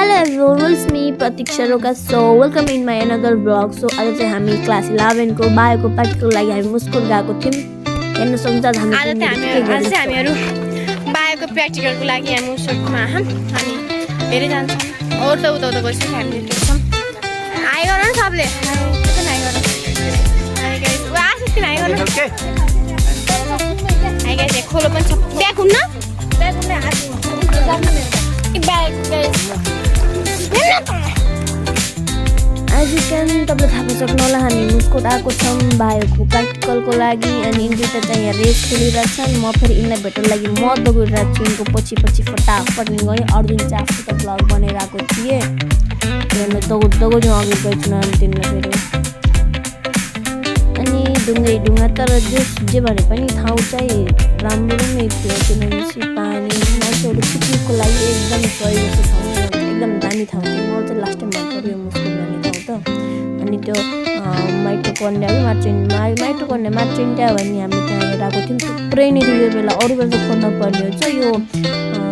Hello everyone, it's me Pratiksha Roka. So welcome in my another vlog. So आज चाहिँ हामी class 11 को बायोको practical लागि हामी मुस्कुल गएको थियौं। हेर्न सक्नुहुन्छ आज हामीहरु बायोको प्र्याक्टिकलको लागि हामी मुस्कुलमा हामी हेरे जान्छौं। और त उता गइसक्यो हामीले देख्छौं। हाई गर्न न सबले। हाई गर्न। High guys. वा आस्ति हाई गर्न। हाई गाइस खोलो पनि छ। ब्याग हुन्न? ब्याग हुन्न हात। Bag guys. As you can तपाईले थाहा पाउनु होला हामी मुस्कुल आएको छौं बायोको प्र्याक्टिकलको लागि अनि दुईटा चाहिँ यहाँ रेस खेलिरहेछन्। म फेरि इनलाई भेट्न लागि म दौडिरहेको छु इनको पछि फटाफट गएँ। अर्जुन चाहिँ आफू त ब्लग बनाइरहेको थिए हेर्न दौड अघि गइछु न तिमीलाई फेरि अनि ढुङ्गा तर जे भने पनि ठाउँ चाहिँ राम्रो नै थियो किनभने पानी मान्छेहरू पिकनिकको लागि एकदम सही ठाउँ एकदम दामी ठाउँ थियो। म चाहिँ लास्ट टाइम मन पर्यो मुस्कुल भन्ने ठाउँ त अनि त्यो माइटोकन्या मार्चेन्टा भन्ने हामी त्यहाँ हेरेर आएको थियौँ। थुप्रै नै थियो यो बेला अरू बेला त खोज्न पर्ने हुन्छ यो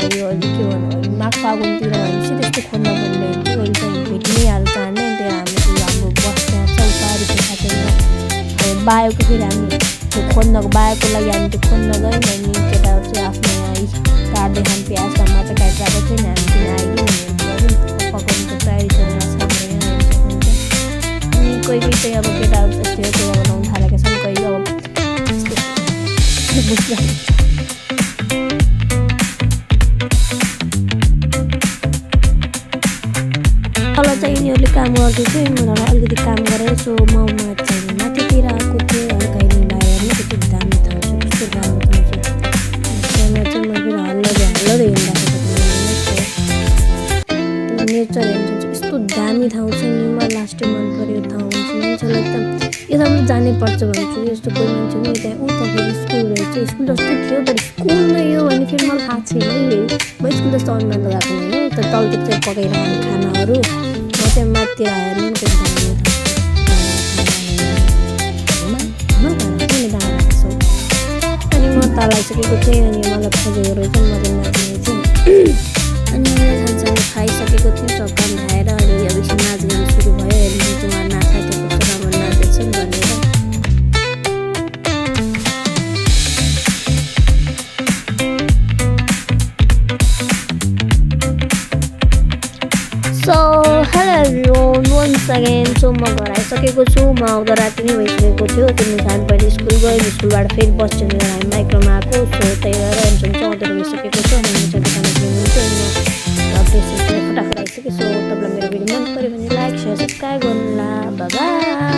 के भन्नु माघ फागुनतिर भनेपछि त्यस्तो खोज्न पर्ने हुन्छ। अहिले चाहिँ भेट्नै हाल्छ चाहने त्यहाँ हाम्रो बस त्यहाँ छ उपारि खाँदैन बायोको फेरि हामी त्यो खोज्नको बायोको लागि हामी त्यो खोज्न गयौँ अनि केटाहरू चाहिँ आफ्नो काट्दै खान प्याज टमाटर काटिरहेको थियो नि हामी किन आइदिउँ पकाउनुको तयारी चलिरहेको छ अनि कोही चाहिँ अब केटाहरू जस्तै कोही बनाउनु थालेका छन् कोही अब तल चाहिँ यिनीहरूले काम गर्दै थियो यिनीहरूलाई अलिकति काम गरेर सो म चाहिँ माथितिर आएको थिएँ हल्का मिलाएर कति दामी ठाउँ छ कस्तो राम्रो ठाउँ छ त्यहाँ चाहिँ म फेरि हल्लदै नेचर हेर्नु चाहिँ यस्तो दामी ठाउँ छ नि मलाई लास्ट टाइम मन पऱ्यो ठाउँ हुन्छ मान्छेलाई एकदम यता पनि जानै पर्छ भन्छु यस्तो कोही मान्छे नि त्यहाँ उता फेरि स्कुल रहेछ स्कुल जस्तो थियो तर स्कुल नै हो भने फेरि मलाई थाहा छैन है म स्कुल जस्तो अनुमान लगाएको होइन तर तलतिर चाहिँ पकाइरहने खानाहरू म चाहिँ माथितिर आएर अनि म तल आइसकेको थिएँ अनि मलाई खोजेको रहेछ म चाहिँ माथि अनि मैले खानसानो खाइसकेको थिएँ सब काम खाएर अनि अब एकछिन नाचगान सुरु भयो हेर्नु चाहिँ उहाँ नाच्दा थियो कस्तो राम्रो नाचेछन् भनेर so hello everyone once again so म घर आइसकेको छु म आउँदा राति नै भइसकेको थियो तिमी खान पहिले स्कुल गयो स्कुलबाट फेरि बस चढेर हामी माइक्रोमा आएको सो त्यही भएर हुन्छ आउँदै गइसकेको छ हामी चाहिँ दोकानमा किन्नु फटाफट आइसक्यो सो तपाईँलाई मेरो भिडियो मन पऱ्यो भने लाइक सेयर सब्सक्राइब गर्नु होला बाइ बाइ।